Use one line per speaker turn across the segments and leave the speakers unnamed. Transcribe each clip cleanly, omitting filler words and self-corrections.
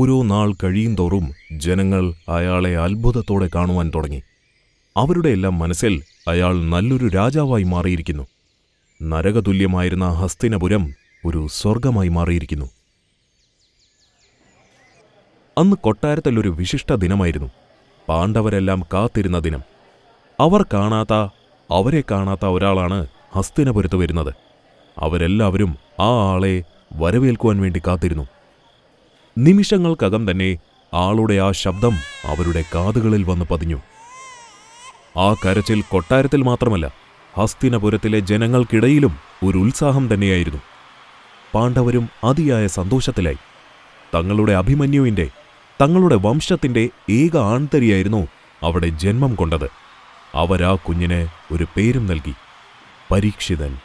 ഓരോ നാൾ കഴിയുന്തോറും ജനങ്ങൾ അയാളെ അത്ഭുതത്തോടെ കാണുവാൻ തുടങ്ങി. അവരുടെയെല്ലാം മനസ്സിൽ അയാൾ നല്ലൊരു രാജാവായി മാറിയിരിക്കുന്നു. നരകതുല്യമായിരുന്ന ഹസ്തിനപുരം ഒരു സ്വർഗമായി മാറിയിരിക്കുന്നു. അന്ന് കൊട്ടാരത്തിലൊരു വിശിഷ്ട ദിനമായിരുന്നു. പാണ്ഡവരെല്ലാം കാത്തിരുന്ന ദിനം. അവരെ കാണാത്ത ഒരാളാണ് ഹസ്തിനപുരത്ത് വരുന്നത്. അവരെല്ലാവരും ആ ആളെ വരവേൽക്കുവാൻ വേണ്ടി കാത്തിരുന്നു. നിമിഷങ്ങൾക്കകം തന്നെ ആളുടെ ആ ശബ്ദം അവരുടെ കാതുകളിൽ വന്ന് പതിഞ്ഞു. ആ കരച്ചിൽ കൊട്ടാരത്തിൽ മാത്രമല്ല, ഹസ്തിനപുരത്തിലെ ജനങ്ങൾക്കിടയിലും ഒരു ഉത്സാഹം തന്നെയായിരുന്നു. പാണ്ഡവരും അതിയായ സന്തോഷത്തിലായി. തങ്ങളുടെ അഭിമന്യുവിന്റെ, തങ്ങളുടെ വംശത്തിന്റെ ഏക ആൺതരിയായിരുന്നു അവിടെ ജന്മം കൊണ്ടത്. അവരാ കുഞ്ഞിന് ഒരു പേരും നൽകി, പരീക്ഷിതൻ.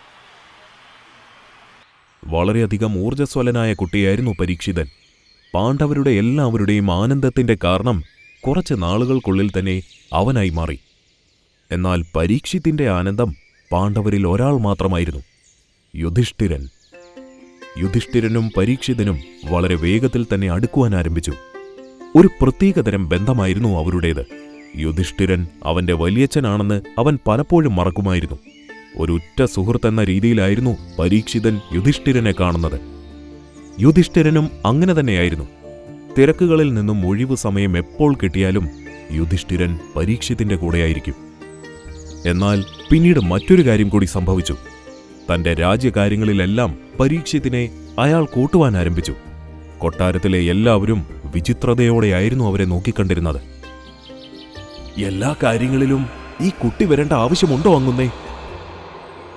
വളരെയധികം ഊർജ്ജസ്വലനായ കുട്ടിയായിരുന്നു പരീക്ഷിതൻ. പാണ്ഡവരുടെ എല്ലാവരുടെയും ആനന്ദത്തിന്റെ കാരണം കുറച്ച് നാളുകൾക്കുള്ളിൽ തന്നെ അവനായി മാറി. എന്നാൽ പരീക്ഷിത്തിന്റെ ആനന്ദം പാണ്ഡവരിൽ ഒരാൾ മാത്രമായിരുന്നു, യുധിഷ്ഠിരൻ. യുധിഷ്ഠിരനും പരീക്ഷിതനും വളരെ വേഗത്തിൽ തന്നെ അടുക്കുവാൻ ആരംഭിച്ചു. ഒരു പ്രത്യേകതരം ബന്ധമായിരുന്നു അവരുടേത്. യുധിഷ്ഠിരൻ അവന്റെ വലിയച്ഛനാണെന്ന് അവൻ പലപ്പോഴും മറക്കുമായിരുന്നു. ഒരു ഉറ്റ സുഹൃത്തെന്ന രീതിയിലായിരുന്നു പരീക്ഷിതൻ യുധിഷ്ഠിരനെ കാണുന്നത്. യുധിഷ്ഠിരനും അങ്ങനെ തന്നെയായിരുന്നു. തിരക്കുകളിൽ നിന്നും ഒഴിവു സമയം എപ്പോൾ കിട്ടിയാലും യുധിഷ്ഠിരൻ പരീക്ഷിത്തിന്റെ കൂടെയായിരിക്കും. എന്നാൽ പിന്നീട് മറ്റൊരു കാര്യം കൂടി സംഭവിച്ചു. തന്റെ രാജ്യകാര്യങ്ങളിലെല്ലാം പരീക്ഷിത്തിനെ അയാൾ കൂട്ടുവാൻ ആരംഭിച്ചു. കൊട്ടാരത്തിലെ എല്ലാവരും വിചിത്രതയോടെയായിരുന്നു അവരെ നോക്കിക്കണ്ടിരുന്നത്. എല്ലാ കാര്യങ്ങളിലും ഈ കുട്ടി വരേണ്ട ആവശ്യമുണ്ടോ അങ്ങുന്നേ?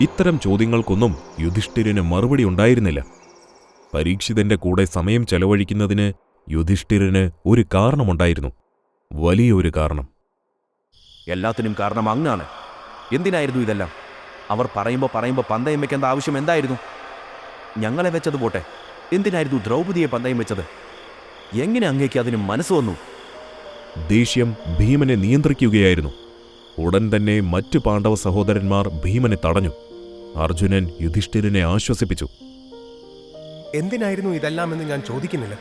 ഇത്തരം ചോദ്യങ്ങൾക്കൊന്നും യുധിഷ്ഠിരന് മറുപടി ഉണ്ടായിരുന്നില്ല. പരീക്ഷിതന്റെ കൂടെ സമയം ചെലവഴിക്കുന്നതിന് യുധിഷ്ഠിരന് ഒരു കാരണമുണ്ടായിരുന്നു, വലിയൊരു കാരണം.
എല്ലാത്തിനും കാരണം അങ്ങാണ്. എന്തിനായിരുന്നു ഇതെല്ലാം? അവർ പറയുമ്പോൾ പന്തയം വെക്കേണ്ട ആവശ്യം എന്തായിരുന്നു? ഞങ്ങളെ വെച്ചത് പോട്ടെ, എന്തിനായിരുന്നു ദ്രൗപദിയെ പന്തയം വെച്ചത്? എങ്ങനെ അങ്ങേക്ക് അതിന് മനസ്സ് വന്നു?
ദേഷ്യം ഭീമനെ നിയന്ത്രിക്കുകയായിരുന്നു. ഉടൻ തന്നെ മറ്റു പാണ്ഡവ സഹോദരന്മാർ ഭീമനെ തടഞ്ഞു. അർജുനൻ യുധിഷ്ഠിരനെ ആശ്വസിപ്പിച്ചു.
എന്തിനായിരുന്നു ഇതെല്ലാമെന്ന് ഞാൻ ചോദിക്കുന്നില്ല.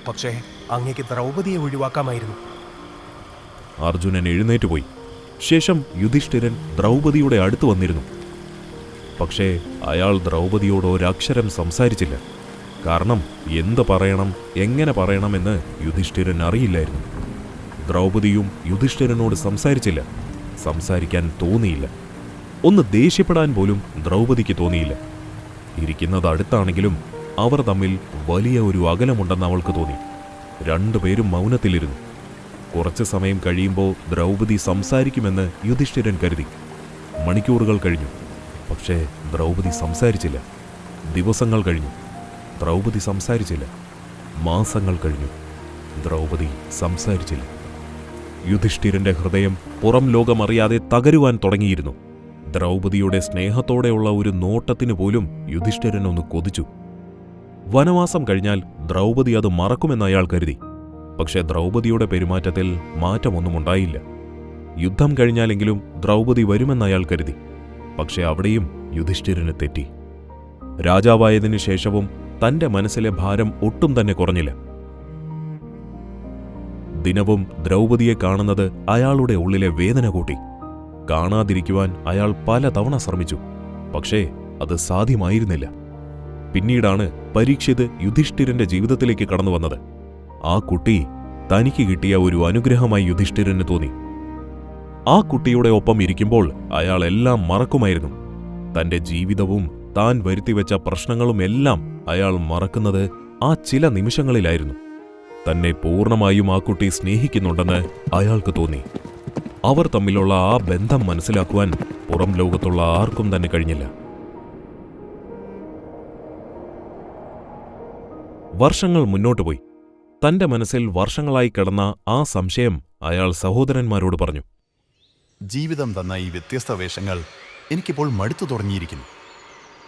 പക്ഷേ അങ്ങേക്ക് ദ്രൗപദിയെ ഒഴിവാക്കാമായിരുന്നു.
അർജുനൻ എഴുന്നേറ്റുപോയി. ശേഷം യുധിഷ്ഠിരൻ ദ്രൗപദിയുടെ അടുത്ത് വന്നിരുന്നു. പക്ഷേ അയാൾ ദ്രൗപദിയോട് ഒരക്ഷരം സംസാരിച്ചില്ല. കാരണം എന്ത് പറയണം, എങ്ങനെ പറയണമെന്ന് യുധിഷ്ഠിരൻ അറിയില്ലായിരുന്നു. ദ്രൗപദിയും യുധിഷ്ഠിരനോട് സംസാരിച്ചില്ല. സംസാരിക്കാൻ തോന്നിയില്ല. ഒന്ന് ദേഷ്യപ്പെടാൻ പോലും ദ്രൗപദിക്ക് തോന്നിയില്ല. ഇരിക്കുന്നത് അടുത്താണെങ്കിലും അവർ തമ്മിൽ വലിയ ഒരു അകലമുണ്ടെന്ന് അവൾക്ക് തോന്നി. രണ്ടുപേരും മൗനത്തിലിരുന്നു. കുറച്ചു സമയം കഴിയുമ്പോൾ ദ്രൗപദി സംസാരിക്കുമെന്ന് യുധിഷ്ഠിരൻ കരുതി. മണിക്കൂറുകൾ കഴിഞ്ഞു. പക്ഷേ ദ്രൗപദി സംസാരിച്ചില്ല. ദിവസങ്ങൾ കഴിഞ്ഞു. ദ്രൗപദി സംസാരിച്ചില്ല. മാസങ്ങൾ കഴിഞ്ഞു. ദ്രൗപദി സംസാരിച്ചില്ല. യുധിഷ്ഠിരന്റെ ഹൃദയം പുറം ലോകമറിയാതെ തകരുവാൻ തുടങ്ങിയിരുന്നു. ദ്രൗപദിയുടെ സ്നേഹത്തോടെയുള്ള ഒരു നോട്ടത്തിനു പോലും യുധിഷ്ഠിരനൊന്ന് കൊതിച്ചു. വനവാസം കഴിഞ്ഞാൽ ദ്രൗപദി അത് മറക്കുമെന്ന് അയാൾ കരുതി. പക്ഷേ ദ്രൗപദിയുടെ പെരുമാറ്റത്തിൽ മാറ്റമൊന്നും ഉണ്ടായില്ല. യുദ്ധം കഴിഞ്ഞാലെങ്കിലും ദ്രൗപദി വരുമെന്ന് അയാൾ കരുതി. പക്ഷെ അവിടെയും യുധിഷ്ഠിരന് തെറ്റി. രാജാവായതിനു ശേഷവും തന്റെ മനസ്സിലെ ഭാരം ഒട്ടും തന്നെ കുറഞ്ഞില്ല. ദിനവും ദ്രൗപദിയെ കാണുന്നത് അയാളുടെ ഉള്ളിലെ വേദന കൂട്ടി. കാണാതിരിക്കുവാൻ അയാൾ പലതവണ ശ്രമിച്ചു. പക്ഷേ അത് സാധ്യമായിരുന്നില്ല. പിന്നീടാണ് പരീക്ഷിത് യുധിഷ്ഠിരന്റെ ജീവിതത്തിലേക്ക് കടന്നു വന്നത്. ആ കുട്ടി തനിക്ക് കിട്ടിയ ഒരു അനുഗ്രഹമായി യുധിഷ്ഠിരന് തോന്നി. ആ കുട്ടിയുടെ ഒപ്പം ഇരിക്കുമ്പോൾ അയാൾ എല്ലാം മറക്കുമായിരുന്നു. തന്റെ ജീവിതവും താൻ വരുത്തിവെച്ച പ്രശ്നങ്ങളും എല്ലാം അയാൾ മറക്കുന്നത് ആ ചില നിമിഷങ്ങളിലായിരുന്നു. തന്നെ പൂർണ്ണമായും ആ കുട്ടി സ്നേഹിക്കുന്നുണ്ടെന്ന് അയാൾക്ക് തോന്നി. അവർ തമ്മിലുള്ള ആ ബന്ധം മനസ്സിലാക്കുവാൻ പുറം ലോകത്തുള്ള ആർക്കും തന്നെ കഴിഞ്ഞില്ല. വർഷങ്ങൾ മുന്നോട്ടു പോയി. തന്റെ മനസ്സിൽ വർഷങ്ങളായി കിടന്ന ആ സംശയം അയാൾ സഹോദരന്മാരോട് പറഞ്ഞു.
ജീവിതം തന്ന ഈ വ്യത്യസ്ത വേഷങ്ങൾ എനിക്കിപ്പോൾ മടുത്തു തുടങ്ങിയിരിക്കുന്നു.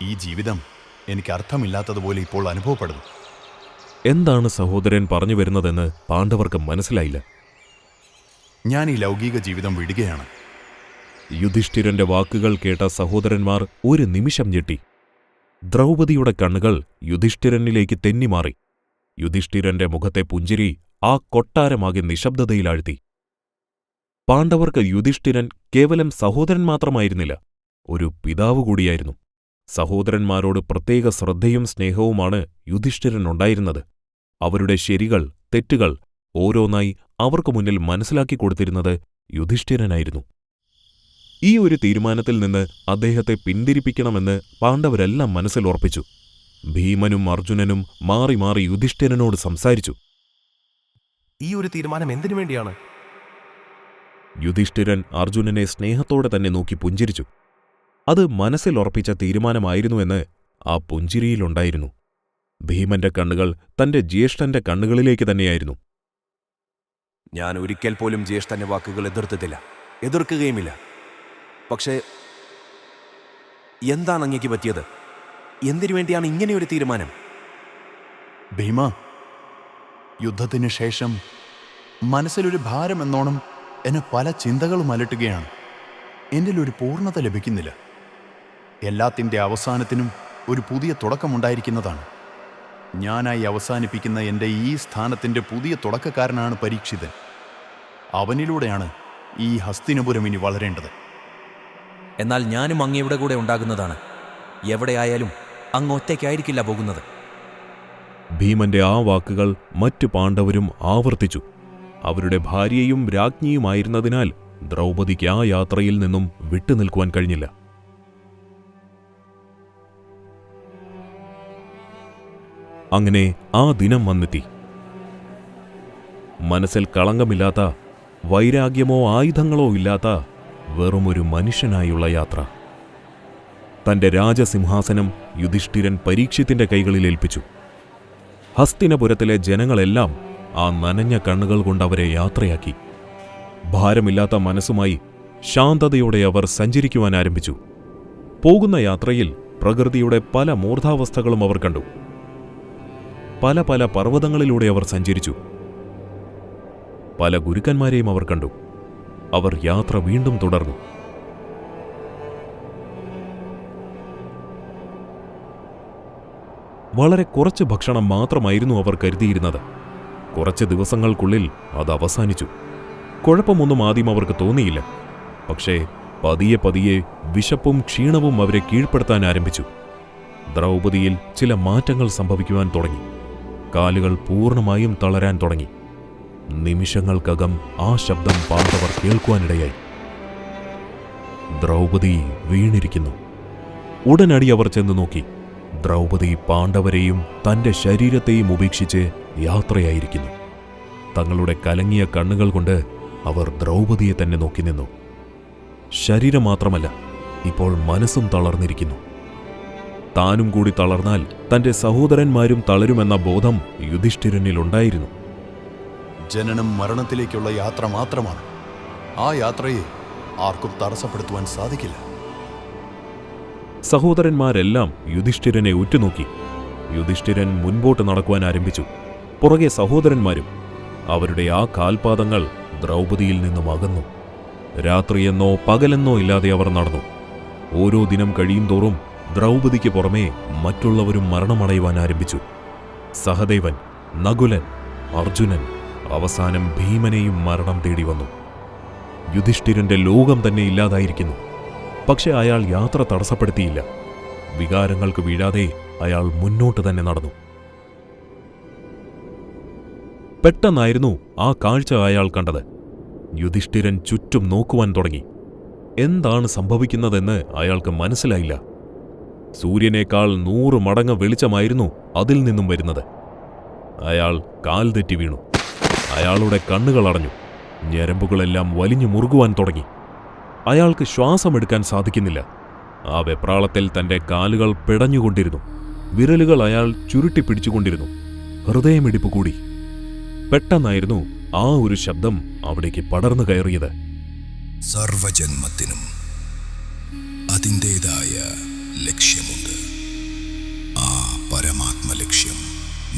ഈ ജീവിതം എനിക്ക് അർത്ഥമില്ലാത്തതുപോലെ ഇപ്പോൾ അനുഭവപ്പെടുന്നു.
എന്താണ് സഹോദരൻ പറഞ്ഞു വരുന്നതെന്ന് പാണ്ഡവർക്ക് മനസ്സിലായില്ല.
ഞാൻ ഈ ലൗകിക ജീവിതം വിടുകയാണ്.
യുധിഷ്ഠിരന്റെ വാക്കുകൾ കേട്ട സഹോദരന്മാർ ഒരു നിമിഷം ഞെട്ടി. ദ്രൗപദിയുടെ കണ്ണുകൾ യുധിഷ്ഠിരനിലേക്ക് തെന്നിമാറി. യുധിഷ്ഠിരന്റെ മുഖത്തെ പുഞ്ചിരി ആ കൊട്ടാരമാകെ നിശബ്ദതയിലാഴ്ത്തി. പാണ്ഡവർക്ക് യുധിഷ്ഠിരൻ കേവലം സഹോദരൻ മാത്രമായിരുന്നില്ല, ഒരു പിതാവ് കൂടിയായിരുന്നു. സഹോദരന്മാരോട് പ്രത്യേക ശ്രദ്ധയും സ്നേഹവുമാണ് യുധിഷ്ഠിരനുണ്ടായിരുന്നത്. അവരുടെ ശരികൾ, തെറ്റുകൾ ഓരോന്നായി അവർക്ക് മുന്നിൽ മനസ്സിലാക്കി കൊടുത്തിരുന്നത് യുധിഷ്ഠിരനായിരുന്നു. ഈ ഒരു തീരുമാനത്തിൽ നിന്ന് അദ്ദേഹത്തെ പിന്തിരിപ്പിക്കണമെന്ന് പാണ്ഡവരെല്ലാം മനസ്സിൽ ഉറപ്പിച്ചു. ഭീമനും അർജുനനും മാറി മാറി യുധിഷ്ഠിരനോട് സംസാരിച്ചു.
ഈ ഒരു തീരുമാനം എന്തിനു വേണ്ടിയാണ്?
യുധിഷ്ഠിരൻ അർജുനനെ സ്നേഹത്തോടെ തന്നെ നോക്കി പുഞ്ചിരിച്ചു. അത് മനസ്സിൽ ഉറപ്പിച്ച തീരുമാനമായിരുന്നുവെന്ന് ആ പുഞ്ചിരിയിലുണ്ടായിരുന്നു. ഭീമന്റെ കണ്ണുകൾ തന്റെ ജ്യേഷ്ഠന്റെ കണ്ണുകളിലേക്ക് തന്നെയായിരുന്നു.
ഞാൻ ഒരിക്കൽ പോലും ജ്യേഷ്ഠന്റെ വാക്കുകൾ എതിർത്തിട്ടില്ല, എതിർക്കുകയുമില്ല. പക്ഷേ എന്താണ് അങ്ങേക്ക് പറ്റിയത്? എന്തിനു വേണ്ടിയാണ് ഇങ്ങനെയൊരു തീരുമാനം?
ഭീമ, യുദ്ധത്തിന് ശേഷം മനസ്സിലൊരു ഭാരം എന്നോണം എന്നെ പല ചിന്തകളും അലട്ടുകയാണ്. എന്നിലൊരു പൂർണ്ണത ലഭിക്കുന്നില്ല. എല്ലാത്തിൻ്റെ അവസാനത്തിനും ഒരു പുതിയ തുടക്കമുണ്ടായിരിക്കുന്നതാണ്. ഞാനായി അവസാനിപ്പിക്കുന്ന എൻ്റെ ഈ സ്ഥാനത്തിൻ്റെ പുതിയ തുടക്കക്കാരനാണ് പരീക്ഷിതൻ. അവനിലൂടെയാണ് ഈ ഹസ്തിനപുരം ഇനി വളരേണ്ടത്.
എന്നാൽ ഞാനും അങ്ങയുടെ കൂടെ ഉണ്ടാകുന്നതാണ്. എവിടെയായാലും അങ്ങ് ഒറ്റയ്ക്കായിരിക്കില്ല പോകുന്നത്.
ഭീമന്റെ ആ വാക്കുകൾ മറ്റു പാണ്ഡവരും ആവർത്തിച്ചു. അവരുടെ ഭാര്യയും രാജ്ഞിയുമായിരുന്നതിനാൽ ദ്രൗപദിക്ക് ആ യാത്രയിൽ നിന്നും വിട്ടുനിൽക്കുവാൻ കഴിഞ്ഞില്ല. അങ്ങനെ ആ ദിനം വന്നെത്തി. മനസ്സിൽ കളങ്കമില്ലാത്ത, വൈരാഗ്യമോ ആയുധങ്ങളോ ഇല്ലാത്ത വെറുമൊരു മനുഷ്യനായുള്ള യാത്ര. തന്റെ രാജസിംഹാസനം യുധിഷ്ഠിരൻ പരീക്ഷിത്തിന്റെ കൈകളിൽ ഏൽപ്പിച്ചു. ഹസ്തിനപുരത്തിലെ ജനങ്ങളെല്ലാം ആ നനഞ്ഞ കണ്ണുകൾ കൊണ്ടവരെ യാത്രയാക്കി. ഭാരമില്ലാത്ത മനസ്സുമായി ശാന്തതയോടെ അവർ സഞ്ചരിക്കുവാൻ ആരംഭിച്ചു. പോകുന്ന യാത്രയിൽ പ്രകൃതിയുടെ പല മൂർധാവസ്ഥകളും അവർ കണ്ടു. പല പല പർവ്വതങ്ങളിലൂടെ അവർ സഞ്ചരിച്ചു. പല ഗുരുക്കന്മാരെയും അവർ കണ്ടു. അവർ യാത്ര വീണ്ടും തുടർന്നു. വളരെ കുറച്ച് ഭക്ഷണം മാത്രമായിരുന്നു അവർ കരുതിയിരുന്നത്. കുറച്ച് ദിവസങ്ങൾക്കുള്ളിൽ അത് അവസാനിച്ചു. കുഴപ്പമൊന്നും ആദ്യം അവർക്ക് തോന്നിയില്ല. പക്ഷേ പതിയെ പതിയെ വിശപ്പും ക്ഷീണവും അവരെ കീഴ്പ്പെടുത്താൻ ആരംഭിച്ചു. ദ്രൗപദിയിൽ ചില മാറ്റങ്ങൾ സംഭവിക്കുവാൻ തുടങ്ങി. കാലുകൾ പൂർണ്ണമായും തളരാൻ തുടങ്ങി. നിമിഷങ്ങൾക്കകം ആ ശബ്ദം പാണ്ഡവർ കേൾക്കുവാനിടയായി. ദ്രൗപദി വീണിരിക്കുന്നു. ഉടനടി അവർ ചെന്ന് നോക്കി. ദ്രൗപദി പാണ്ഡവരെയും തന്റെ ശരീരത്തെയും ഉപേക്ഷിച്ച് യാത്രയായിരിക്കുന്നു. തങ്ങളുടെ കലങ്ങിയ കണ്ണുകൾ കൊണ്ട് അവർ ദ്രൗപദിയെ തന്നെ നോക്കി നിന്നു. ശരീരം മാത്രമല്ല, ഇപ്പോൾ മനസ്സും തളർന്നിരിക്കുന്നു. താനും കൂടി തളർന്നാൽ തന്റെ സഹോദരന്മാരും തളരുമെന്ന ബോധം യുധിഷ്ഠിരനിലുണ്ടായിരുന്നു.
ജനനം മരണത്തിലേക്കുള്ള യാത്ര മാത്രമാണ്. ആ യാത്രയെ ആർക്കും തടസ്സപ്പെടുത്തുവാൻ സാധിക്കില്ല.
സഹോദരന്മാരെല്ലാം യുധിഷ്ഠിരനെ ഉറ്റുനോക്കി. യുധിഷ്ഠിരൻ മുൻപോട്ട് നടക്കുവാൻ ആരംഭിച്ചു. പുറകെ സഹോദരന്മാരും. അവരുടെ ആ കാൽപാദങ്ങൾ ദ്രൗപദിയിൽ നിന്നും അകന്നു. രാത്രിയെന്നോ പകലെന്നോ ഇല്ലാതെ അവർ നടന്നു. ഓരോ ദിനം കഴിയും തോറും ദ്രൗപദിക്ക് പുറമേ മറ്റുള്ളവരും മരണമടയുവാൻ ആരംഭിച്ചു. സഹദേവൻ, നകുലൻ, അർജുനൻ, അവസാനം ഭീമനെയും മരണം തേടി വന്നു. യുധിഷ്ഠിരന്റെ ലോകം തന്നെ ഇല്ലാതായിരിക്കുന്നു. പക്ഷെ അയാൾ യാത്ര തടസ്സപ്പെടുത്തിയില്ല. വികാരങ്ങൾക്ക് വീഴാതെ അയാൾ മുന്നോട്ട് തന്നെ നടന്നു. പെട്ടെന്നായിരുന്നു ആ കാഴ്ച അയാൾ കണ്ടത്. യുധിഷ്ഠിരൻ ചുറ്റും നോക്കുവാൻ തുടങ്ങി. എന്താണ് സംഭവിക്കുന്നതെന്ന് അയാൾക്ക് മനസ്സിലായില്ല. സൂര്യനേക്കാൾ 100 മടങ്ങ് വെളിച്ചമായിരുന്നു അതിൽ നിന്നും വരുന്നത്. അയാൾ കാൽ തെറ്റി വീണു. അയാളുടെ കണ്ണുകൾ അടഞ്ഞു. ഞരമ്പുകളെല്ലാം വലിഞ്ഞു മുറുകുവാൻ തുടങ്ങി. അയാൾക്ക് ശ്വാസമെടുക്കാൻ സാധിക്കുന്നില്ല. ആ വെപ്രാളത്തിൽ തന്റെ കാലുകൾ പിടഞ്ഞുകൊണ്ടിരുന്നു. വിരലുകൾ അയാൾ ചുരുട്ടിപ്പിടിച്ചുകൊണ്ടിരുന്നു. ഹൃദയമിടിപ്പ് കൂടി. പെട്ടെന്നായിരുന്നു ആ ഒരു ശബ്ദം അവിടേക്ക് പടർന്നു കയറിയത്.
സർവജന്മത്തിനും അതിൻ്റെതായ ലക്ഷ്യമുണ്ട്. ആ പരമാത്മലക്ഷ്യം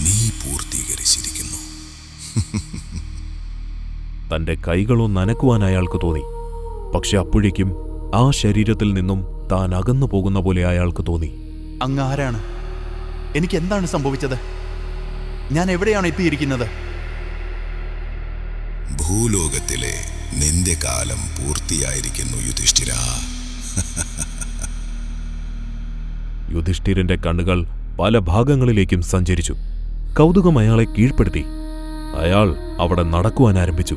നീ പൂർത്തീകരിച്ചിരിക്കുന്നു.
തന്റെ കൈകളൊന്ന് അനക്കുവാൻ അയാൾക്ക് തോന്നി. പക്ഷെ അപ്പോഴേക്കും ആ ശരീരത്തിൽ നിന്നും താൻ അകന്നു പോകുന്ന പോലെ അയാൾക്ക് തോന്നി.
അങ്ങ് ആരാണ്? എനിക്ക് എന്താണ് സംഭവിച്ചത്? ഞാൻ എവിടെയാണ് എത്തിയിരിക്കുന്നത്?
ഭൂലോകത്തിലെ നിന്റെ കാലം പൂർത്തിയായിരിക്കുന്നു യുധിഷ്ഠിര.
യുധിഷ്ഠിരന്റെ കണ്ണുകൾ പല ഭാഗങ്ങളിലേക്കും സഞ്ചരിച്ചു. കൗതുകം അയാളെ കീഴ്പ്പെടുത്തി. അയാൾ അവിടെ നടക്കുവാൻ ആരംഭിച്ചു.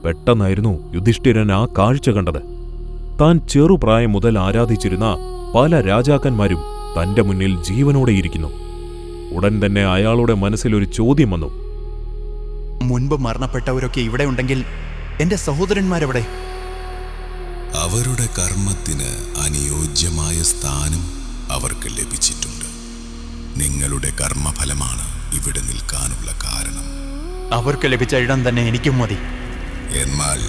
പെട്ടെന്നായിരുന്നു യുധിഷ്ഠിരൻ ആ കാഴ്ച കണ്ടത്. താൻ ചെറുപ്രായം മുതൽ ആരാധിച്ചിരുന്ന പല രാജാക്കന്മാരും തന്റെ മുന്നിൽ ജീവനോടെയിരിക്കുന്നു. ഉടൻ തന്നെ അയാളുടെ മനസ്സിലൊരു ചോദ്യം വന്നു.
മുൻപ് മരണപ്പെട്ടവരൊക്കെ ഇവിടെ ഉണ്ടെങ്കിൽ എന്റെ സഹോദരന്മാരെവിടെ?
അവരുടെ കർമ്മത്തിന് അനുയോജ്യമായ സ്ഥാനം അവർക്ക് ലഭിച്ചിട്ടുണ്ട്. നിങ്ങളുടെ കർമ്മഫലമാണ് ഇവിടെ നിൽക്കാനുള്ള കാരണം.
അവർക്ക് ലഭിച്ച ഇടം തന്നെ എനിക്കും മതി.
എന്നാൽ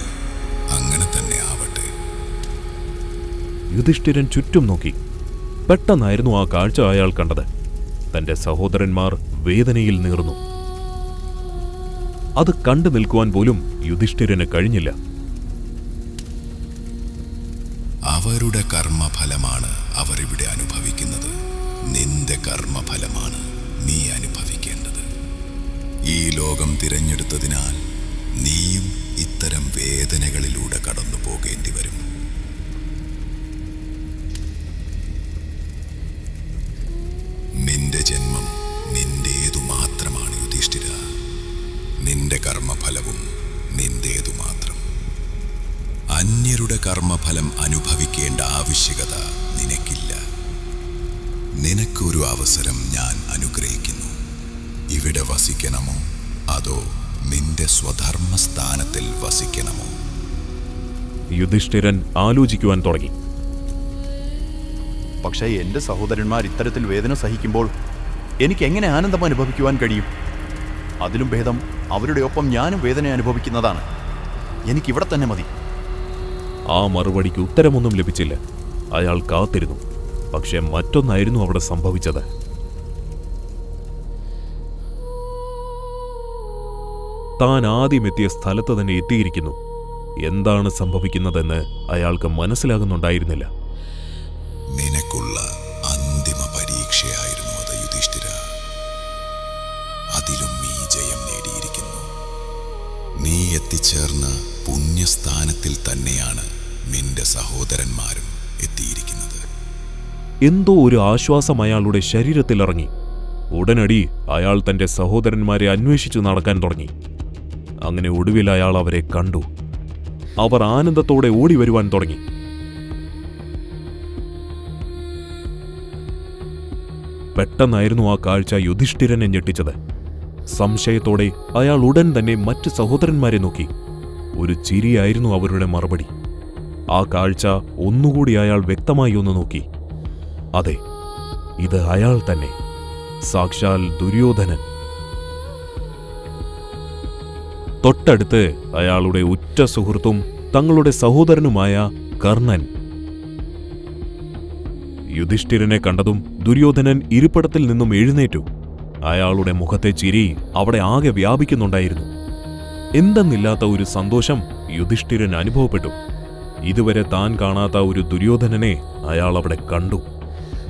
അങ്ങനെ തന്നെ ആവട്ടെ.
യുധിഷ്ഠിരൻ ചുറ്റും നോക്കി. പെട്ടെന്നായിരുന്നു ആ കാഴ്ച അയാൾ കണ്ടത്. തന്റെ സഹോദരന്മാർ വേദനയിൽ നീറുന്നു. അത് കണ്ടു നിൽക്കുവാൻ പോലും യുധിഷ്ഠിരന് കഴിഞ്ഞില്ല.
അവരുടെ കർമ്മഫലമാണ് അവർ ഇവിടെ അനുഭവിക്കുന്നത്. നിന്റെ കർമ്മഫലമാണ് നീ അനുഭവിക്കേണ്ടത്. ഈ ലോകം തിരഞ്ഞെടുത്തതിനാൽ നീയും ഇത്തരം വേദനകളിലൂടെ കടന്നു പോകേണ്ടി വരും. നിന്റെ ജന്മം നിന്റേതു മാത്രമാണ് യുധിഷ്ഠിര. നിന്റെ കർമ്മഫലവും നിന്റേതു മാത്രം. അന്യരുടെ കർമ്മഫലം അനുഭവിക്കേണ്ട ആവശ്യകത നിനക്കില്ല. നിനക്കൊരു അവസരം ഞാൻ അനുഗ്രഹിക്കുന്നു. ഇവിടെ വസിക്കണമോ അതോ നിന്റെ സ്വധർമ്മസ്ഥാനത്തിൽ വസിക്കണമോ?
യുധിഷ്ഠിരൻ ആലോചിക്കുവാൻ തുടങ്ങി.
പക്ഷേ എന്റെ സഹോദരന്മാർ ഇത്തരത്തിൽ വേദന സഹിക്കുമ്പോൾ എനിക്ക് എങ്ങനെ ആനന്ദം അനുഭവിക്കുവാൻ കഴിയും? അതിലും ഭേദം അവരുടെ ഒപ്പം ഞാനും വേദന അനുഭവിക്കുന്നതാണ്. എനിക്കിവിടെ തന്നെ മതി.
ആ മറുപടിക്ക് ഉത്തരമൊന്നും ലഭിച്ചില്ല. അയാൾ കാത്തിരുന്നു. പക്ഷെ മറ്റൊന്നായിരുന്നു അവിടെ സംഭവിച്ചത്. താൻ ആദ്യമെത്തിയ സ്ഥലത്ത് തന്നെ എത്തിയിരിക്കുന്നു. എന്താണ് സംഭവിക്കുന്നതെന്ന് അയാൾക്ക് മനസ്സിലാകുന്നുണ്ടായിരുന്നില്ല.
നിനക്കുള്ള അന്തിമ പരീക്ഷയായിരുന്നു അത് യുധിഷ്ഠിര. അതിലും നീ ജയം നേടിയിരിക്കുന്നു. നീ എത്തിച്ചേർന്ന പുണ്യസ്ഥാനത്തിൽ തന്നെയാണ് നിന്റെ സഹോദരന്മാരും എത്തിയിരിക്കുന്നത്.
എന്തോ ഒരു ആശ്വാസം അയാളുടെ ശരീരത്തിലിറങ്ങി. ഉടനടി അയാൾ തന്റെ സഹോദരന്മാരെ അന്വേഷിച്ചു നടക്കാൻ തുടങ്ങി. അങ്ങനെ ഒടുവിൽ അയാൾ അവരെ കണ്ടു. അവർ ആനന്ദത്തോടെ ഓടി വരുവാൻ തുടങ്ങി. പെട്ടെന്നായിരുന്നു ആ കാഴ്ച യുധിഷ്ഠിരനെ ഞെട്ടിച്ചത്. സംശയത്തോടെ അയാൾ ഉടൻ തന്നെ മറ്റ് സഹോദരന്മാരെ നോക്കി. ഒരു ചിരിയായിരുന്നു അവരുടെ മറുപടി. ആ കാഴ്ച ഒന്നുകൂടി അയാൾ വ്യക്തമായി ഒന്ന് നോക്കി. അതെ, ഇത് അയാൾ തന്നെ, സാക്ഷാൽ ദുര്യോധനൻ. തൊട്ടടുത്ത് അയാളുടെ ഉറ്റ സുഹൃത്തും തങ്ങളുടെ സഹോദരനുമായ കർണൻ. യുധിഷ്ഠിരനെ കണ്ടതും ദുര്യോധനൻ ഇരിപ്പിടത്തിൽ നിന്നും എഴുന്നേറ്റു. അയാളുടെ മുഖത്തെ ചിരി അവിടെ ആകെ വ്യാപിക്കുന്നുണ്ടായിരുന്നു. എന്തെന്നില്ലാത്ത ഒരു സന്തോഷം യുധിഷ്ഠിരൻ അനുഭവപ്പെട്ടു. ഇതുവരെ താൻ കാണാത്ത ഒരു ദുര്യോധനനെ അയാൾ അവിടെ കണ്ടു.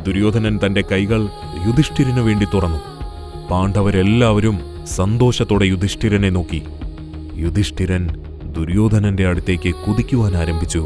ദുര്യോധനൻ തന്റെ കൈകൾ യുധിഷ്ഠിരനു വേണ്ടി തുറന്നു. പാണ്ഡവരെല്ലാവരും സന്തോഷത്തോടെ യുധിഷ്ഠിരനെ നോക്കി. യുധിഷ്ഠിരൻ ദുര്യോധനന്റെ അടുത്തേക്ക് കുതിക്കുവാൻ ആരംഭിച്ചു.